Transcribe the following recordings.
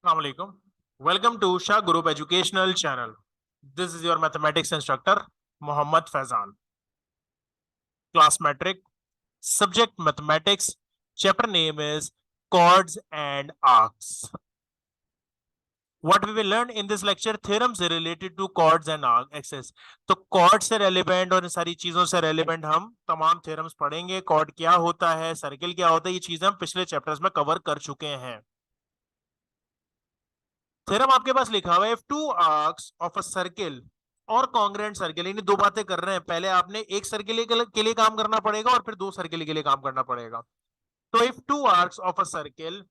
Assalamualaikum. Welcome to Shah Group Educational Channel. This is your mathematics instructor, Mohammad Faizan. Class metric, subject mathematics, chapter name is chords and arcs. What we will learn in this lecture, theorems related to chords and axes. तो chord से relevant और इन सारी चीजों से relevant हम तमाम theorems पढ़ेंगे. chord क्या होता है, circle क्या होता है, ये चीजें हम पिछले chapters में cover कर चुके हैं. थ्योरम आपके पास लिखा हुआ है, if two arcs of a circle और कॉन्ग्रेंट सर्किल, यानी दो बातें कर रहे हैं. पहले आपने एक सर्किल के लिए काम करना पड़ेगा और फिर दो सर्किल के लिए काम करना पड़ेगा. तो if two arcs of a circle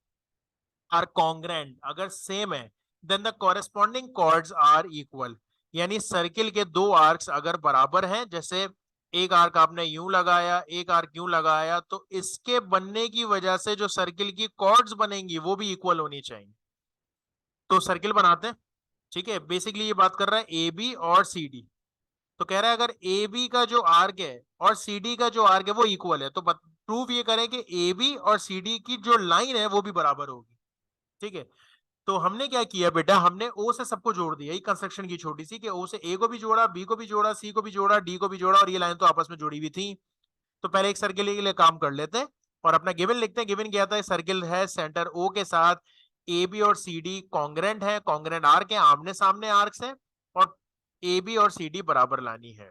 are congruent, अगर सेम है, then the corresponding chords are equal. यानी सर्किल के दो आर्क्स अगर बराबर हैं, जैसे एक आर्क आपने यूं लगाया, एक आर्क यूं लगाया, तो इसके बनने की वजह से जो सर्किल की कॉर्ड्स बनेंगी वो भी इक्वल होनी चाहिए. तो सर्किल बनाते हैं. ठीक है, बेसिकली ये बात कर रहा है ए बी और सी डी. तो कह रहा है अगर ए बी का जो आर्क है और सी डी का जो आर्क है वो इक्वल है, तो प्रूव ये करें कि ए बी और सी डी की जो लाइन है वो भी बराबर होगी. ठीक है, तो हमने क्या किया बेटा, हमने ओ से सबको जोड़ दिया. ये कंस्ट्रक्शन की छोटी सी, कि ओ से ए को भी जोड़ा, बी को भी जोड़ा, सी को भी जोड़ा, डी को भी जोड़ा, और ये लाइन तो आपस में जुड़ी हुई थी. तो पहले एक सर्किल के लिए काम कर लेते हैं और अपना गिवन लिखते हैं. गिवन क्या था, सर्किल है सेंटर ओ के साथ, ए बी और सी डी कॉन्ग्रेंट है, कॉन्ग्रेंट आर्क है, आमने सामने आर्क्स है, और ए बी और सी डी बराबर लानी है.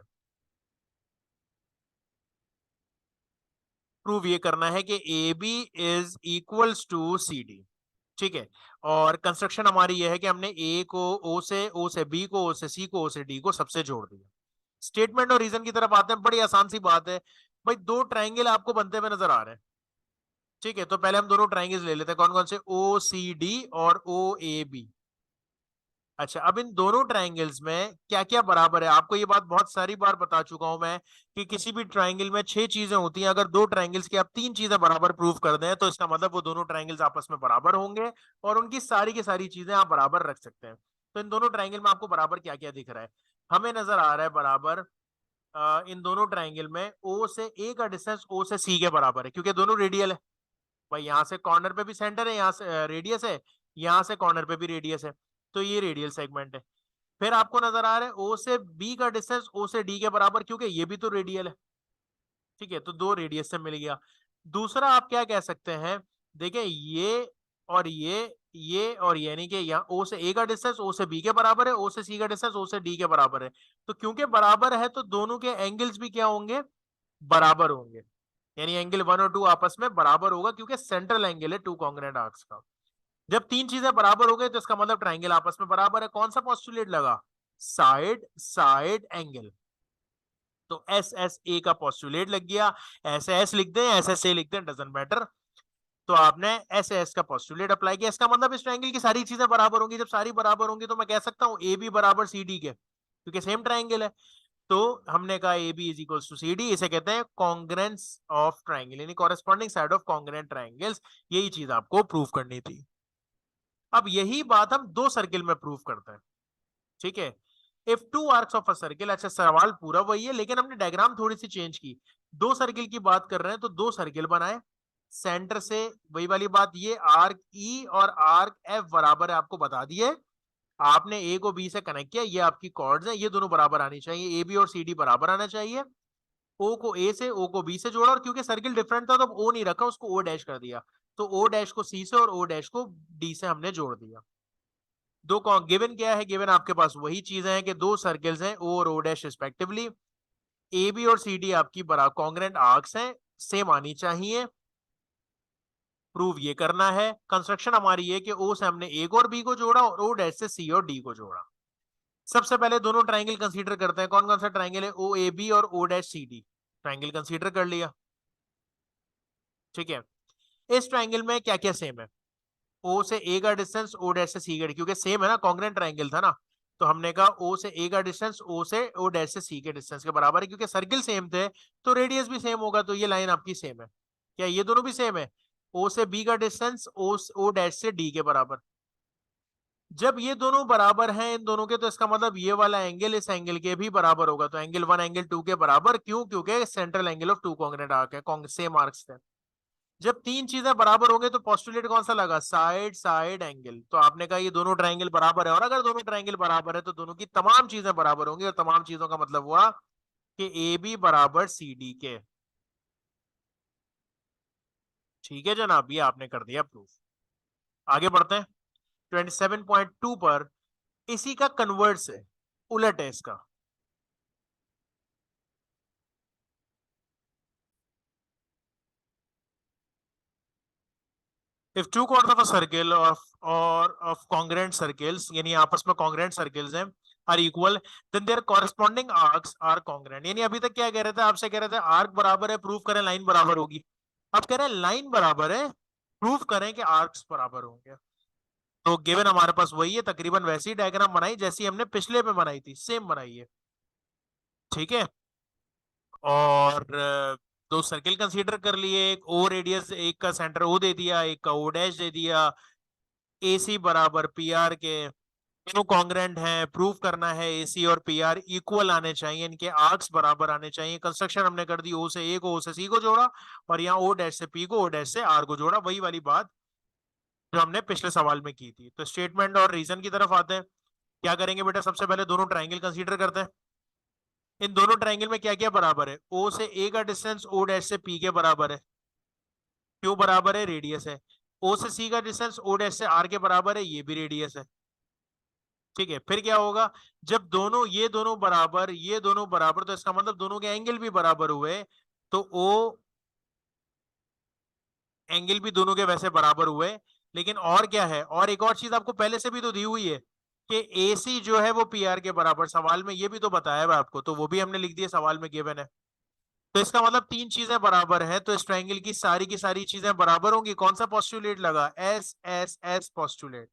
प्रूव ये करना है कि A B is equals to C D. ठीक है, और कंस्ट्रक्शन हमारी ये है कि हमने ए को ओ से बी को, ओ से सी को, ओ से डी को, सबसे जोड़ दिया. स्टेटमेंट और रीजन की तरफ आते हैं. बड़ी आसान सी बात है भाई, दो ट्राइंगल आपको बनते हुए नजर आ रहे हैं. ठीक है, तो पहले हम दोनों ट्राइंगल्स ले लेते हैं. कौन कौन से, ओ सी डी और ओ ए बी. अच्छा, अब इन दोनों ट्राइंगल्स में क्या क्या बराबर है, आपको ये बात बहुत सारी बार बता चुका हूं मैं कि किसी भी ट्राइंगल में 6 चीजें होती हैं. अगर दो ट्राइंगल्स की आप 3 चीजें बराबर प्रूव कर दें तो इसका मतलब वो दोनों ट्राइंगल्स आपस में बराबर होंगे और उनकी सारी की सारी चीजें आप बराबर रख सकते हैं. तो इन दोनों ट्राइंगल में आपको बराबर क्या क्या दिख रहा है, हमें नजर आ रहा है बराबर. इन दोनों ट्राइंगल में ओ से ए का डिस्टेंस ओ से सी के बराबर है, क्योंकि दोनों रेडियल है. भाई यहाँ से कॉर्नर पे भी सेंटर है, यहाँ से रेडियस है, यहाँ से कॉर्नर पे भी रेडियस है, तो ये रेडियल सेगमेंट है. फिर आपको नजर आ रहा है ओ से बी का डिस्टेंस ओ से डी के बराबर, क्योंकि ये भी तो रेडियल है. ठीक है, तो दो रेडियस से मिल गया. दूसरा आप क्या कह सकते हैं, देखिए ये और ये और ये, यानी कि यहाँ ओ से ए का डिस्टेंस ओ से बी के बराबर है, ओ से सी का डिस्टेंस ओ से डी के बराबर है. तो क्योंकि बराबर है तो दोनों के एंगल्स भी क्या होंगे, बराबर होंगे. यानी एंगल 1 और 2 आपस में बराबर होगा, क्योंकि सेंट्रल एंगल है टू कॉन्ग्रेंट आर्क्स का. जब तीन चीजें बराबर हो गई तो इसका मतलब ट्राइंगल आपस में बराबर है. कौन सा पोस्टुलेट लगा, साइड साइड एंगल. तो एस एस ए का पोस्टुलेट लग गया. ऐसे एस लिख दें, एस एस ए लिख दें, डजंट मैटर. तो आपने एस एस का पोस्टुलेट अप्लाई किया. इसका मतलब इस ट्राइंगल की सारी चीजें बराबर होंगी. जब सारी बराबर होंगी तो मैं कह सकता हूं ए बी बराबर सी डी के, क्योंकि सेम ट्राइंगल है. तो हमने कहा A B is equal to C D. इसे कहते हैं कॉन्ग्रेंस ऑफ ट्राइंगल, यानी corresponding side of congruent triangles. यही चीज आपको प्रूव करनी थी. अब यही बात हम दो सर्किल में प्रूव करते हैं. ठीक है, if two arcs of a circle. अच्छा, सवाल पूरा वही है लेकिन हमने डायग्राम थोड़ी सी चेंज की. दो सर्किल की बात कर रहे हैं तो दो सर्किल बनाए सेंटर से. वही वाली बात, ये आर्क ई और आर्क एफ बराबर है, आपको बता दिए. आपने ए को बी से कनेक्ट किया, ये आपकी कॉर्ड्स हैं, ये दोनों बराबर आनी चाहिए. ए बी और सी डी बराबर आना चाहिए. ओ को ए से, ओ को बी से जोड़ा, और क्योंकि सर्किल डिफरेंट था तो ओ नहीं रखा, उसको ओ डैश कर दिया. तो ओ डैश को सी से और ओ डैश को डी से हमने जोड़ दिया. दो गिवन क्या है, गिवन आपके पास वही चीजें हैं कि दो सर्किल्स हैं ओ और O dash respectively. A B और सी डी आपकी बराबर कॉन्ग्रेंट आर्क्स हैं, सेम आनी चाहिए. प्रूव ये करना है. कंस्ट्रक्शन हमारी है कि ओ से हमने ए को और बी को जोड़ा और ओ डैश से सी और डी को जोड़ा. सबसे पहले दोनों ट्राइंगल कंसीडर करते हैं. कौन कौन सा ट्राइंगल है, ओ ए बी और O dash C D. Triangle consider कर लिया. ठीक है, इस ट्राइंगल में क्या क्या सेम है, ओ से ए का डिस्टेंस ओ डैश से सी का, क्योंकि सेम है ना, कॉन्ग्रेंट ट्राइंगल था ना. तो हमने कहा ओ से ए का डिस्टेंस ओ से ओ डैश से सी के डिस्टेंस के बराबर है, क्योंकि सर्किल सेम थे तो रेडियस भी सेम होगा. तो ये लाइन आपकी सेम है. क्या ये दोनों भी सेम है, ओ से बी का डिस्टेंस ओ ओ डैश से डी के बराबर. जब ये दोनों बराबर हैं इन दोनों के, तो इसका मतलब ये वाला एंगल इस एंगल के भी बराबर होगा. तो एंगल 1 एंगल 2 के बराबर, क्यों, क्योंकि central angle of two congruent arc है, सेम आर्क्स थे. जब तीन चीजें बराबर होंगे तो पोस्टुलेट कौन सा लगा, साइड साइड एंगल। तो आपने कहा ये दोनों ट्रायंगल बराबर है, और अगर दोनों ट्रायंगल बराबर है तो दोनों की तमाम चीजें बराबर होंगी, और तमाम चीजों का मतलब हुआ कि ए बी बराबर सी डी के। ठीक है जनाब, ये आपने कर दिया प्रूफ। आगे बढ़ते हैं 27.2 पर। इसी का कन्वर्स है, उलट है इसका। If two corner of a circle of congruent circles, यानी आपस में कॉन्ग्रेंट सर्किल्स हैं, are equal, then their corresponding arcs are congruent. यानी अभी तक क्या कह रहे थे, आपसे कह रहे थे आर्क बराबर है, प्रूफ करें लाइन बराबर होगी। अब कह रहे हैं लाइन बराबर है, प्रूफ करें कि आर्क्स बराबर होंगे। तो गिवन हमारे पास वही है, तकरीबन वैसी डायग्राम बनाई जैसी हमने पिछले में बनाई थी, सेम बनाई है। ठीक है, और दो सर्किल कंसीडर कर लिए, एक ओ रेडियस, एक का सेंटर ओ दे दिया, एक का ओ डैश दे दिया। ए सी बराबर पी आर के, दोनों कॉन्ग्रेंट हैं, प्रूव करना है ए सी और पी आर इक्वल आने चाहिए, इनके आर्क्स बराबर आने चाहिए। कंस्ट्रक्शन हमने कर दी, ओ से ए को, ओ से सी को जोड़ा, और यहाँ ओ डैश से पी को, ओ डैश से आर को जोड़ा, वही वाली बात जो हमने पिछले सवाल में की थी। तो स्टेटमेंट और रीजन की तरफ आते हैं। क्या करेंगे बेटा, सबसे पहले दोनों ट्राइंगल कंसीडर करते हैं। इन दोनों ट्राइंगल में क्या क्या बराबर है, ओ से ए का डिस्टेंस ओ डैश से पी के बराबर है, क्यों बराबर है, रेडियस है। ओ से सी का डिस्टेंस ओ डैश से आर के बराबर है, ये भी रेडियस है। ठीक है, फिर क्या होगा, जब दोनों ये दोनों बराबर, ये दोनों बराबर, तो इसका मतलब दोनों के एंगल भी बराबर हुए। तो ओ एंगल भी दोनों के वैसे बराबर हुए। लेकिन और क्या है, और एक और चीज आपको पहले से भी तो दी हुई है कि ए सी जो है वो पी आर के बराबर, सवाल में ये भी तो बताया है आपको, तो वो भी हमने लिख दिया, सवाल में गिवन है। तो इसका मतलब तीन चीजें बराबर है, तो इस ट्रायंगल की सारी चीजें बराबर होंगी। कौन सा पोस्टुलेट लगा, एस एस एस पोस्टुलेट।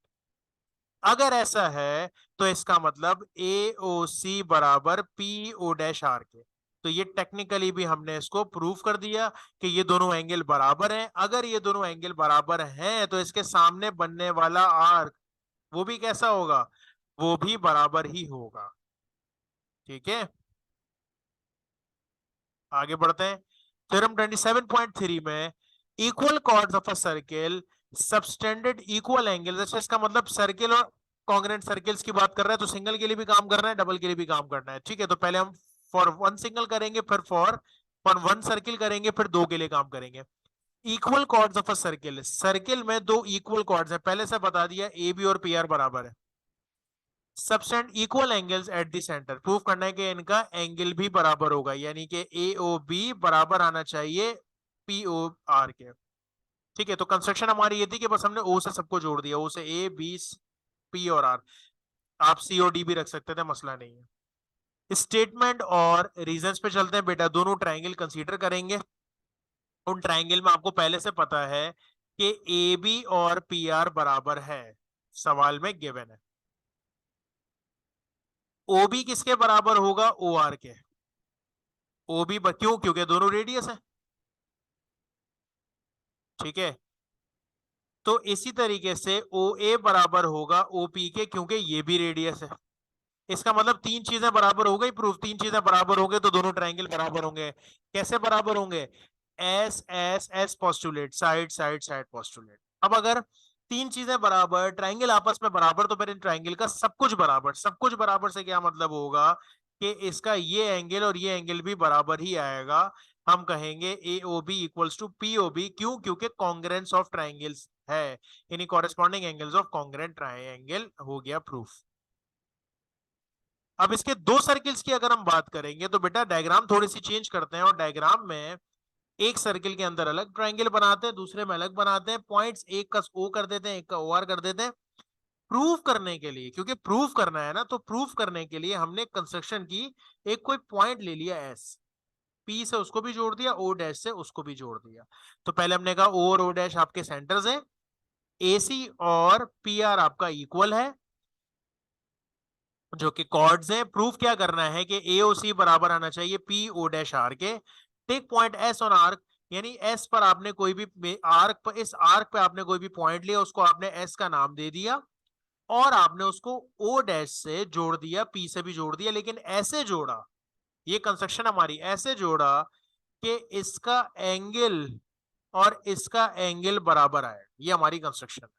अगर ऐसा है तो इसका मतलब ए ओ सी बराबर पी ओ डैश आर के। तो ये टेक्निकली भी हमने इसको प्रूफ कर दिया कि ये दोनों एंगल बराबर हैं। अगर ये दोनों एंगल बराबर हैं तो इसके सामने बनने वाला आर्क वो भी कैसा होगा, वो भी बराबर ही होगा। ठीक है, आगे बढ़ते हैं। थ्योरम 27.3 में equal chords of a circle subtended equal angle. जैसे इसका मतलब सर्किल और कॉन्ग्रेंट सर्किल्स की बात कर रहा है, तो सिंगल के लिए भी काम करना है, डबल के लिए भी काम करना है। ठीक है, तो पहले हम फॉर वन सिंगल करेंगे, फिर फॉर वन सर्किल करेंगे, फिर दो के लिए काम करेंगे। Equal chords of a circle, circle में दो इक्वल कॉर्ड्स है, पहले से बता दिया, ए बी और पी आर बराबर है। Subtend equal angles at the centre, proof करना है कि इनका एंगल भी बराबर होगा, यानी कि ए ओ बी बराबर आना चाहिए पी ओ आर के। ठीक है, तो कंस्ट्रक्शन हमारी ये थी कि बस हमने ओ से सबको जोड़ दिया, ओ से ए बी पी और आर। आप सी और डी भी रख सकते थे, मसला नहीं है। स्टेटमेंट और रीजंस पे चलते हैं बेटा। दोनों ट्रायंगल कंसीडर करेंगे। उन ट्रायंगल में आपको पहले से पता है कि ए बी और पी आर बराबर है, सवाल में गिवन है। ओ बी किसके बराबर होगा, ओ आर के। ओ बी क्यों, क्योंकि दोनों रेडियस है। ठीक है, तो इसी तरीके से ओ ए बराबर होगा ओ पी के, क्योंकि ये भी रेडियस है। इसका मतलब तीन चीजें बराबर हो गई, प्रूफ। तीन चीजें बराबर होंगे तो दोनों ट्रायंगल बराबर होंगे। कैसे बराबर होंगे, S S S postulate, side side side postulate. अब अगर तीन चीजें बराबर, ट्रायंगल आपस में बराबर, तो फिर इन ट्रायंगल का सब कुछ बराबर। सब कुछ बराबर से क्या मतलब होगा कि इसका ये एंगल और ये एंगल भी बराबर ही आएगा। हम कहेंगे A O B equals to P O B, क्यों, क्योंकि कॉन्ग्रेंस ऑफ ट्रायंगल्स है, यानी corresponding angles of congruent triangle. हो गया प्रूफ। अब इसके दो सर्किल्स की अगर हम बात करेंगे तो बेटा डायग्राम थोड़ी सी चेंज करते हैं, और डायग्राम में एक सर्किल के अंदर अलग ट्रायंगल बनाते हैं, दूसरे में अलग बनाते हैं। पॉइंट्स एक का ओ कर देते हैं, एक का ओ आर कर देते हैं, प्रूफ करने के लिए। क्योंकि प्रूफ करना है ना, तो प्रूफ करने के लिए हमने कंस्ट्रक्शन की, एक कोई पॉइंट ले लिया एस, पी से उसको भी जोड़ दिया, ओ डैश से उसको भी जोड़ दिया। तो पहले हमने कहा ओ और ओ डैश आपके सेंटर्स हैं, ए सी और पी आर आपका इक्वल है, जो कि कॉर्ड्स हैं। प्रूफ क्या करना है कि एओसी बराबर आना चाहिए पी ओ डैश आर के। Take point S on arc, यानी एस पर आपने कोई भी आर्क पर, इस आर्क पे आपने कोई भी पॉइंट लिया, उसको आपने एस का नाम दे दिया, और आपने उसको ओ डैश से जोड़ दिया, पी से भी जोड़ दिया, लेकिन ऐसे जोड़ा, ये कंस्ट्रक्शन हमारी ऐसे जोड़ा कि इसका एंगल और इसका एंगल बराबर आए, ये हमारी कंस्ट्रक्शन है।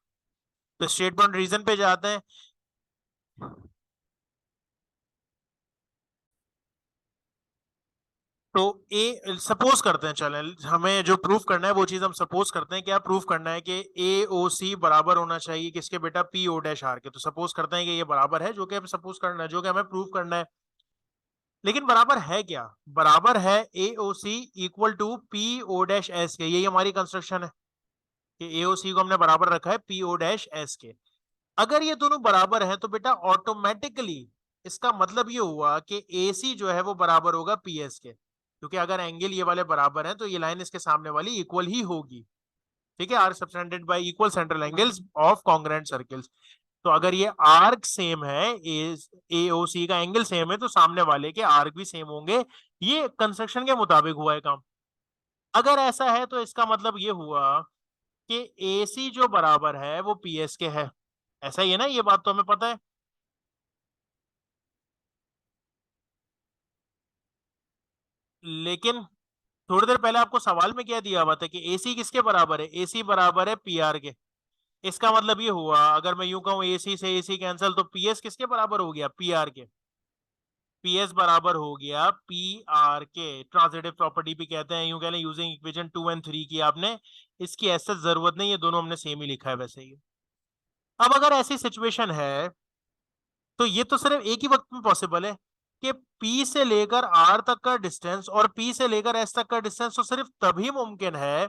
तो स्टेटमेंट रीजन पे जाते हैं। तो ए सपोज करते हैं, चलें हमें जो प्रूफ करना है वो चीज हम सपोज करते हैं। क्या प्रूफ करना है कि ए ओ सी बराबर होना चाहिए किसके बेटा, पी ओ डैश आर के। तो सपोज करते हैं कि ये बराबर है, जो कि हमें सपोज करना है, जो कि हमें प्रूफ करना है। लेकिन बराबर है क्या? बराबर है A O C equal to P O dash S के, यही हमारी कंस्ट्रक्शन है कि ए ओ सी को हमने बराबर रखा है पी ओ डैश एस के। अगर ये दोनों बराबर हैं तो बेटा ऑटोमेटिकली इसका मतलब ये हुआ कि ए सी जो है वो बराबर होगा पी एस के, क्योंकि अगर एंगल ये वाले बराबर हैं तो ये लाइन इसके सामने वाली इक्वल ही होगी। ठीक है, arc subtended y equal central angles of congruent circles. तो अगर ये आर्क सेम है, ए ओ सी का एंगल सेम है, तो सामने वाले के आर्क भी सेम होंगे। ये कंस्ट्रक्शन के मुताबिक हुआ है काम। अगर ऐसा है तो इसका मतलब ये हुआ कि ए सी जो बराबर है वो पी एस के है। ऐसा ही है ना, ये बात तो हमें पता है। लेकिन थोड़ी देर पहले आपको सवाल में क्या दिया हुआ था कि एसी किसके बराबर है, एसी बराबर है पीआर के। इसका मतलब ये हुआ, अगर मैं यूं कहूं एसी से एसी कैंसिल, तो पीएस किसके बराबर हो गया, पीआर के। पीएस बराबर हो गया पी आर के। ट्रांजिटिव प्रॉपर्टी भी कहते हैं, यूं कह लें यूजिंग इक्वेशन 2 और 3 की आपने। इसकी ऐसे जरूरत नहीं है, दोनों हमने सेम ही लिखा है वैसे ही। अब अगर ऐसी सिचुएशन है तो ये तो सिर्फ एक ही वक्त में पॉसिबल है कि P से लेकर R तक का डिस्टेंस और P से लेकर S तक का डिस्टेंस तो सिर्फ तभी मुमकिन है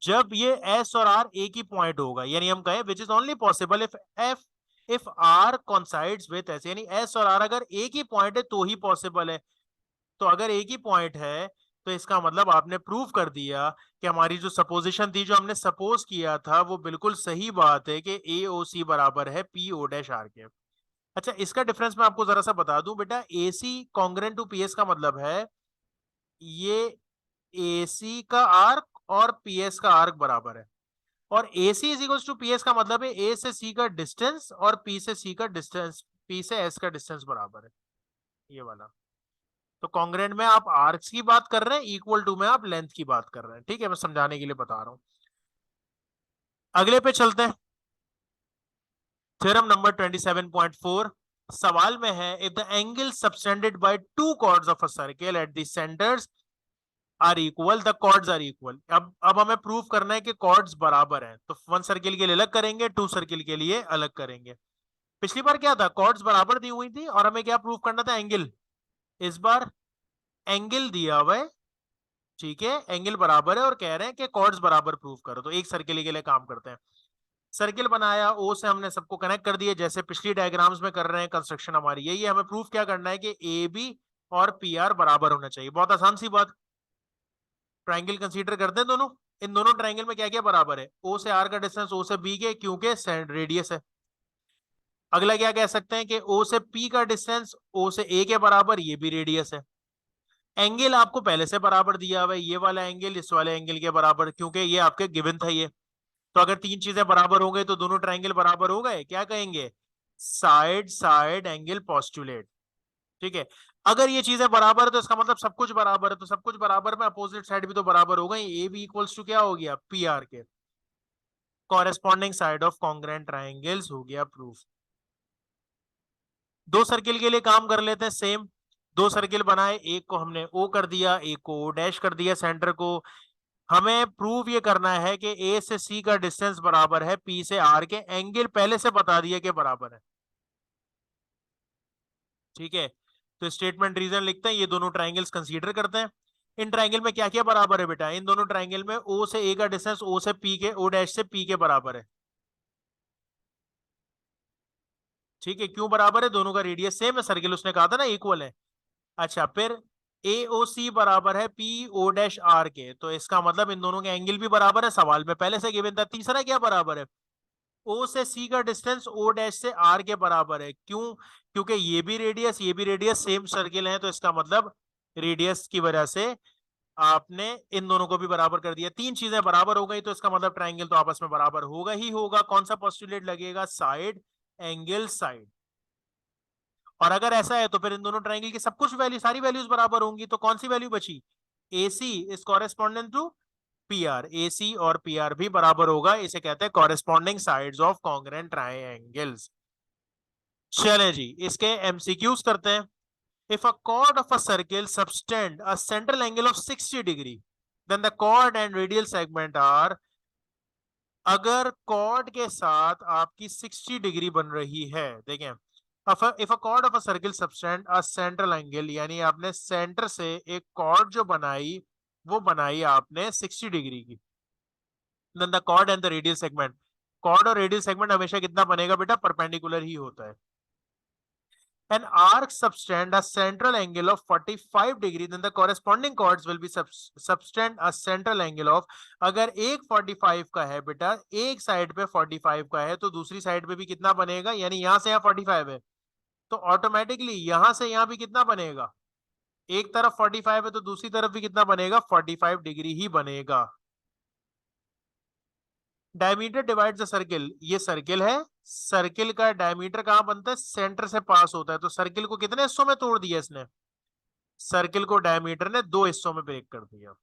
जब ये S और R एक ही पॉइंट होगा। यानी हम कहें which is only possible if R coincides with S, यानी S और R अगर एक ही पॉइंट है तो ही पॉसिबल है। तो अगर एक ही पॉइंट है तो इसका मतलब आपने प्रूव कर दिया कि हमारी जो सपोजिशन थी, जो हमने सपोज किया था, वो बिल्कुल सही बात है कि ए ओ सी बराबर है पी ओ डैश आर के। अच्छा, इसका डिफरेंस मैं आपको जरा सा बता दूं बेटा। एसी कॉन्ग्रुएंट टू पीएस का मतलब है ये एसी का आर्क और पीएस का आर्क बराबर है। और AC is equal to PS का मतलब है ए से सी का डिस्टेंस और पी से सी का डिस्टेंस, पी से एस का डिस्टेंस बराबर है, ये वाला। तो कॉन्ग्रुएंट में आप आर्क्स की बात कर रहे हैं, इक्वल टू में आप लेंथ की बात कर रहे हैं। ठीक है, मैं समझाने के लिए बता रहा हूं। अगले पे चलते हैं। Theorem number 27.4। सवाल में है if the angle subtended by two chords of a circle at the centres are equal, the chords are equal. अब हमें प्रूव करना है कि कॉर्ड्स बराबर हैं, तो वन सर्किल के लिए अलग करेंगे, टू सर्किल के लिए अलग करेंगे। पिछली बार क्या था, कॉर्ड्स बराबर दी हुई थी और हमें क्या प्रूव करना था, एंगल। इस बार एंगल दिया हुआ है, ठीक है, एंगल बराबर है और कह रहे हैं कि कॉर्ड्स बराबर प्रूव करो। तो एक सर्किल के लिए काम करते हैं। सर्किल बनाया, ओ से हमने सबको कनेक्ट कर दिया जैसे पिछली डायग्राम्स में कर रहे हैं। कंस्ट्रक्शन हमारी यही है, हमें प्रूफ क्या करना है कि ए बी और पी आर बराबर होना चाहिए। बहुत आसान सी बात। ट्राइंगल कंसीडर करते हैं दोनों। इन दोनों ट्राइंगल में क्या क्या बराबर है, ओ से आर का डिस्टेंस ओ से बी के, क्योंकि रेडियस है। अगला क्या कह सकते हैं कि ओ से पी का डिस्टेंस ओ से ए के बराबर, ये भी रेडियस है। एंगल आपको पहले से बराबर दिया हुआ है, ये वाला एंगल इस वाले एंगल के बराबर, क्योंकि ये आपके गिवन था ये। तो अगर तीन चीजें बराबर हो गई तो दोनों ट्राइंगल बराबर हो गए, क्या कहेंगे, साइड साइड एंगल पोस्टुलेट। ठीक है, अगर ये चीजें बराबर है तो इसका मतलब सब कुछ बराबर है। तो सब कुछ बराबर में अपोजिट साइड भी तो बराबर हो गई। ए बी इक्वल्स टू क्या हो गया, पी आर के। Corresponding side of congruent triangles हो गया प्रूफ। दो सर्किल के लिए काम कर लेते हैं सेम। दो सर्किल बनाए, एक को हमने ओ कर दिया, एक को ओ डैश कर दिया सेंटर को। हमें प्रूव ये करना है कि ए से सी का डिस्टेंस बराबर है पी से आर के, एंगल पहले से बता दिया कि बराबर है। ठीक है, तो स्टेटमेंट रीजन लिखते हैं, ये दोनों ट्राइंगल्स कंसीडर करते हैं। इन ट्राइंगल में क्या क्या बराबर है बेटा, इन दोनों ट्राइंगल में ओ से ए का डिस्टेंस ओ से पी के, ओ डैश से पी के बराबर है। ठीक है, क्यों बराबर है, दोनों का रेडियस सेम है, सर्किल उसने कहा था ना इक्वल है। अच्छा, फिर ए ओ सी बराबर है पी ओ डैश आर के, तो इसका मतलब इन दोनों के एंगल भी बराबर है, सवाल में पहले से गिवन था। तीसरा क्या बराबर है, ओ से सी का डिस्टेंस ओ डैश से आर के बराबर है। क्यों, क्योंकि ये भी रेडियस सेम सर्किल है, तो इसका मतलब रेडियस की वजह से आपने इन दोनों को भी बराबर कर दिया। तीन चीजें बराबर हो गई तो इसका मतलब ट्राइंगल तो आपस में बराबर होगा ही होगा। कौन सा पोस्टुलेट लगेगा, साइड एंगल साइड। और अगर ऐसा है तो फिर इन दोनों ट्राइंगल की सब कुछ वैल्यू, सारी वैल्यूज बराबर होंगी। तो कौन सी वैल्यू बची, A C is correspondent to PR, AC और PR भी बराबर होगा, इसे कहते हैं corresponding sides of congruent triangles. चले जी, इसके MCQs करते हैं। If a chord of a circle subtend a central angle of 60 degree, then the chord and radial segment are, अगर chord के साथ आपकी 60 डिग्री बन रही है, देखें, if a chord of a circle subtend a central angle, यानी आपने सेंटर से एक chord जो बनाई वो बनाई आपने 60 डिग्री की, then the chord and the radial segment, chord और radial segment हमेशा कितना बनेगा बेटा, परपेंडिकुलर ही होता है। An arc subtend a central angle of 45 degree, then the corresponding chords will be subtend a central angle of, अगर एक 45 का है बेटा, एक साइड पे 45 का है तो दूसरी साइड पे भी कितना बनेगा, यानी यहां से यहाँ 45 है तो ऑटोमेटिकली यहां से यहाँ भी कितना बनेगा, एक तरफ 45 है तो दूसरी तरफ भी कितना बनेगा, 45 डिग्री ही बनेगा। डायमीटर डिवाइड द सर्किल, ये सर्किल है, सर्किल का डायमीटर कहां बनता है, सेंटर से पास होता है, तो सर्किल को कितने हिस्सों में तोड़ दिया इसने, सर्किल को डायमीटर ने 2 हिस्सों में ब्रेक कर दिया।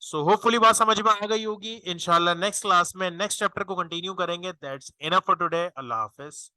सो होपफुली बात समझ में आ गई होगी। इंशाल्लाह नेक्स्ट क्लास में नेक्स्ट चैप्टर को कंटिन्यू करेंगे। That's enough for today. Allah Hafiz.